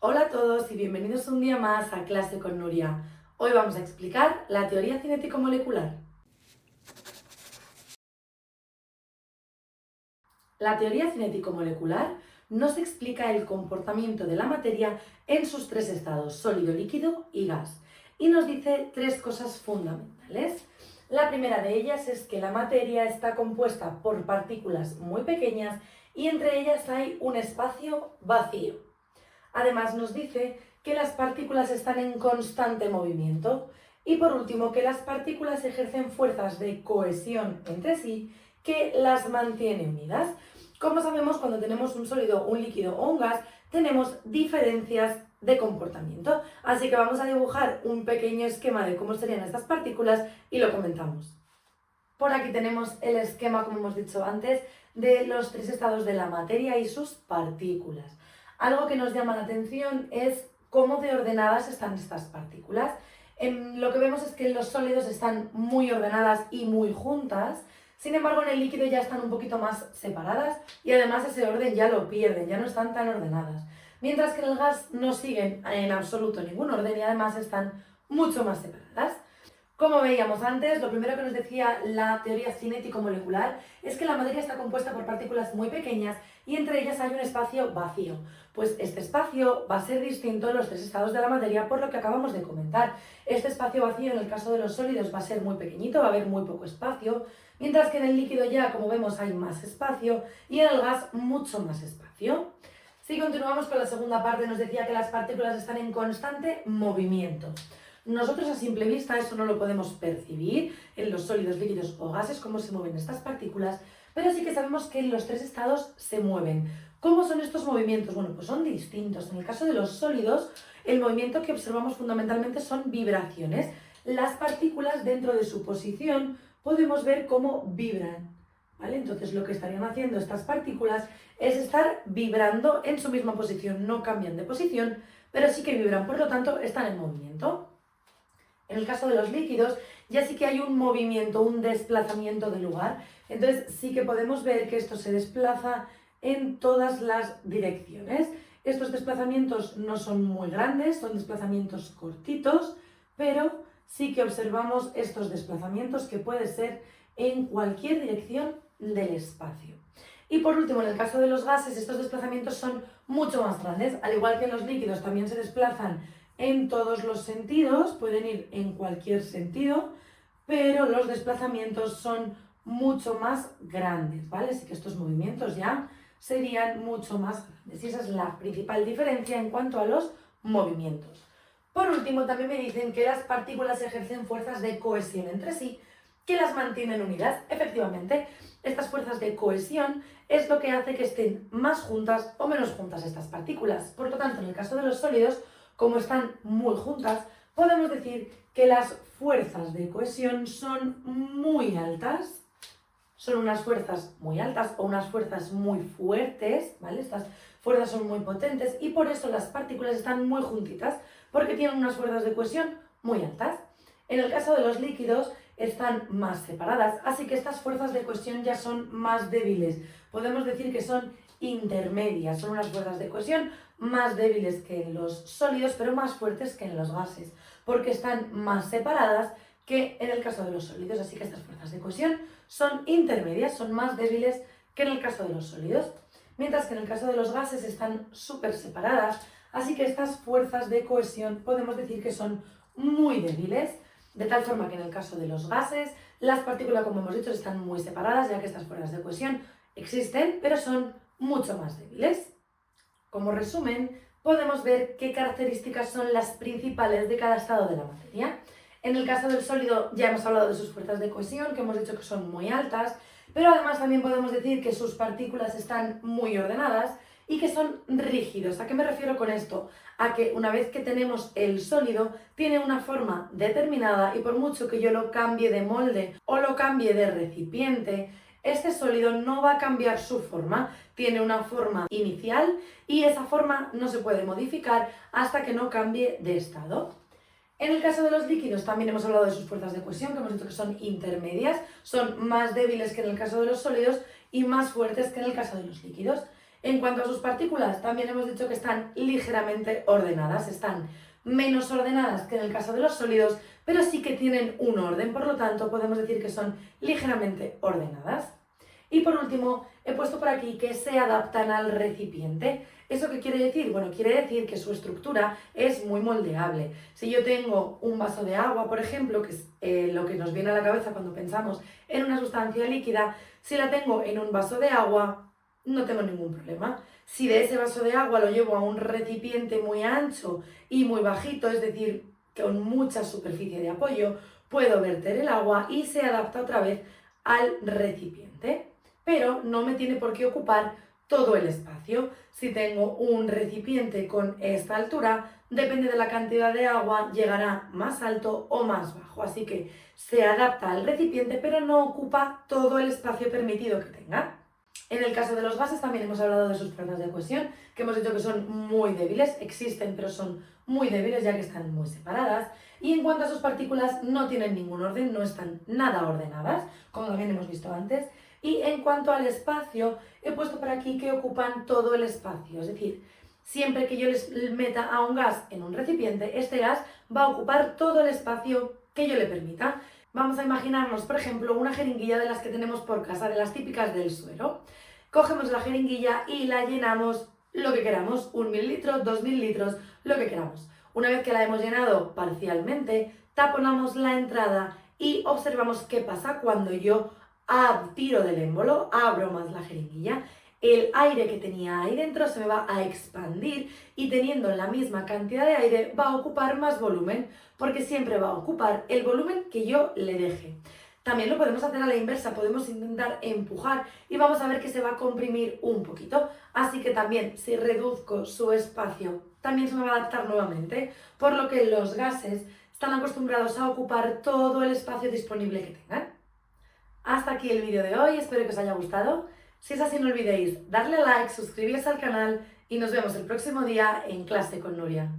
Hola a todos y bienvenidos un día más a Clase con Nuria. Hoy vamos a explicar la teoría cinético-molecular. La teoría cinético-molecular nos explica el comportamiento de la materia en sus tres estados, sólido, líquido y gas, y nos dice tres cosas fundamentales. La primera de ellas es que la materia está compuesta por partículas muy pequeñas y entre ellas hay un espacio vacío. Además nos dice que las partículas están en constante movimiento y por último que las partículas ejercen fuerzas de cohesión entre sí que las mantiene unidas. Como sabemos, cuando tenemos un sólido, un líquido o un gas, tenemos diferencias de comportamiento. Así que vamos a dibujar un pequeño esquema de cómo serían estas partículas y lo comentamos. Por aquí tenemos el esquema, como hemos dicho antes, de los tres estados de la materia y sus partículas. Algo que nos llama la atención es cómo de ordenadas están estas partículas. Lo que vemos es que los sólidos están muy ordenadas y muy juntas, sin embargo en el líquido ya están un poquito más separadas y además ese orden ya lo pierden, ya no están tan ordenadas. Mientras que en el gas no siguen en absoluto ningún orden y además están mucho más separadas. Como veíamos antes, lo primero que nos decía la teoría cinético-molecular es que la materia está compuesta por partículas muy pequeñas y entre ellas hay un espacio vacío. Pues este espacio va a ser distinto en los tres estados de la materia por lo que acabamos de comentar. Este espacio vacío en el caso de los sólidos va a ser muy pequeñito, va a haber muy poco espacio, mientras que en el líquido ya, como vemos, hay más espacio y en el gas mucho más espacio. Si continuamos con la segunda parte, nos decía que las partículas están en constante movimiento. Nosotros a simple vista eso no lo podemos percibir en los sólidos, líquidos o gases, cómo se mueven estas partículas, pero sí que sabemos que en los tres estados se mueven. ¿Cómo son estos movimientos? Bueno, pues son distintos. En el caso de los sólidos, el movimiento que observamos fundamentalmente son vibraciones. Las partículas dentro de su posición podemos ver cómo vibran, ¿vale? Entonces lo que estarían haciendo estas partículas es estar vibrando en su misma posición, no cambian de posición, pero sí que vibran, por lo tanto están en movimiento. En el caso de los líquidos, ya sí que hay un movimiento, un desplazamiento de lugar. Entonces sí que podemos ver que esto se desplaza en todas las direcciones. Estos desplazamientos no son muy grandes, son desplazamientos cortitos, pero sí que observamos estos desplazamientos que pueden ser en cualquier dirección del espacio. Y por último, en el caso de los gases, estos desplazamientos son mucho más grandes. Al igual que en los líquidos también se desplazan en todos los sentidos, pueden ir en cualquier sentido, pero los desplazamientos son mucho más grandes, ¿vale? Así que estos movimientos ya serían mucho más grandes y esa es la principal diferencia en cuanto a los movimientos. Por último, también me dicen que las partículas ejercen fuerzas de cohesión entre sí que las mantienen unidas. Efectivamente, estas fuerzas de cohesión es lo que hace que estén más juntas o menos juntas estas partículas. Por lo tanto, en el caso de los sólidos, como están muy juntas, podemos decir que las fuerzas de cohesión son muy altas. Son unas fuerzas muy altas o unas fuerzas muy fuertes, ¿vale? Estas fuerzas son muy potentes y por eso las partículas están muy juntitas, porque tienen unas fuerzas de cohesión muy altas. En el caso de los líquidos están más separadas, así que estas fuerzas de cohesión ya son más débiles. Podemos decir que son intermedias, son unas fuerzas de cohesión más débiles que en los sólidos, pero más fuertes que en los gases, porque están más separadas que en el caso de los sólidos, así que estas fuerzas de cohesión son intermedias, son más débiles que en el caso de los sólidos, mientras que en el caso de los gases están súper separadas, así que estas fuerzas de cohesión podemos decir que son muy débiles, de tal forma que en el caso de los gases, las partículas, como hemos dicho, están muy separadas, ya que estas fuerzas de cohesión existen, pero son mucho más débiles. Como resumen, podemos ver qué características son las principales de cada estado de la materia. En el caso del sólido ya hemos hablado de sus fuerzas de cohesión, que hemos dicho que son muy altas, pero además también podemos decir que sus partículas están muy ordenadas y que son rígidos. ¿A qué me refiero con esto? A que una vez que tenemos el sólido, tiene una forma determinada y por mucho que yo lo cambie de molde o lo cambie de recipiente, este sólido no va a cambiar su forma, tiene una forma inicial y esa forma no se puede modificar hasta que no cambie de estado. En el caso de los líquidos también hemos hablado de sus fuerzas de cohesión, que hemos dicho que son intermedias, son más débiles que en el caso de los sólidos y más fuertes que en el caso de los líquidos. En cuanto a sus partículas, también hemos dicho que están ligeramente ordenadas, están menos ordenadas que en el caso de los sólidos, pero sí que tienen un orden, por lo tanto podemos decir que son ligeramente ordenadas. Y por último, he puesto por aquí que se adaptan al recipiente. ¿Eso qué quiere decir? Bueno, quiere decir que su estructura es muy moldeable. Si yo tengo un vaso de agua, por ejemplo, que es lo que nos viene a la cabeza cuando pensamos en una sustancia líquida, si la tengo en un vaso de agua, no tengo ningún problema. Si de ese vaso de agua lo llevo a un recipiente muy ancho y muy bajito, es decir, con mucha superficie de apoyo, puedo verter el agua y se adapta otra vez al recipiente. Pero no me tiene por qué ocupar todo el espacio. Si tengo un recipiente con esta altura, depende de la cantidad de agua, llegará más alto o más bajo. Así que se adapta al recipiente, pero no ocupa todo el espacio permitido que tenga. En el caso de los gases también hemos hablado de sus fuerzas de cohesión, que hemos dicho que son muy débiles, existen pero son muy débiles ya que están muy separadas. Y en cuanto a sus partículas, no tienen ningún orden, no están nada ordenadas, como también hemos visto antes. Y en cuanto al espacio, he puesto por aquí que ocupan todo el espacio, es decir, siempre que yo les meta a un gas en un recipiente, este gas va a ocupar todo el espacio que yo le permita. Vamos a imaginarnos, por ejemplo, una jeringuilla de las que tenemos por casa, de las típicas del suero. Cogemos la jeringuilla y la llenamos lo que queramos, 1 mililitro, 2 mililitros, lo que queramos. Una vez que la hemos llenado parcialmente, taponamos la entrada y observamos qué pasa cuando yo tiro del émbolo, abro más la jeringuilla, el aire que tenía ahí dentro se me va a expandir y teniendo la misma cantidad de aire va a ocupar más volumen, porque siempre va a ocupar el volumen que yo le deje. También lo podemos hacer a la inversa, podemos intentar empujar y vamos a ver que se va a comprimir un poquito. Así que también si reduzco su espacio, también se me va a adaptar nuevamente, por lo que los gases están acostumbrados a ocupar todo el espacio disponible que tengan. Hasta aquí el vídeo de hoy, espero que os haya gustado. Si es así, no olvidéis darle like, suscribiros al canal y nos vemos el próximo día en Clase con Nuria.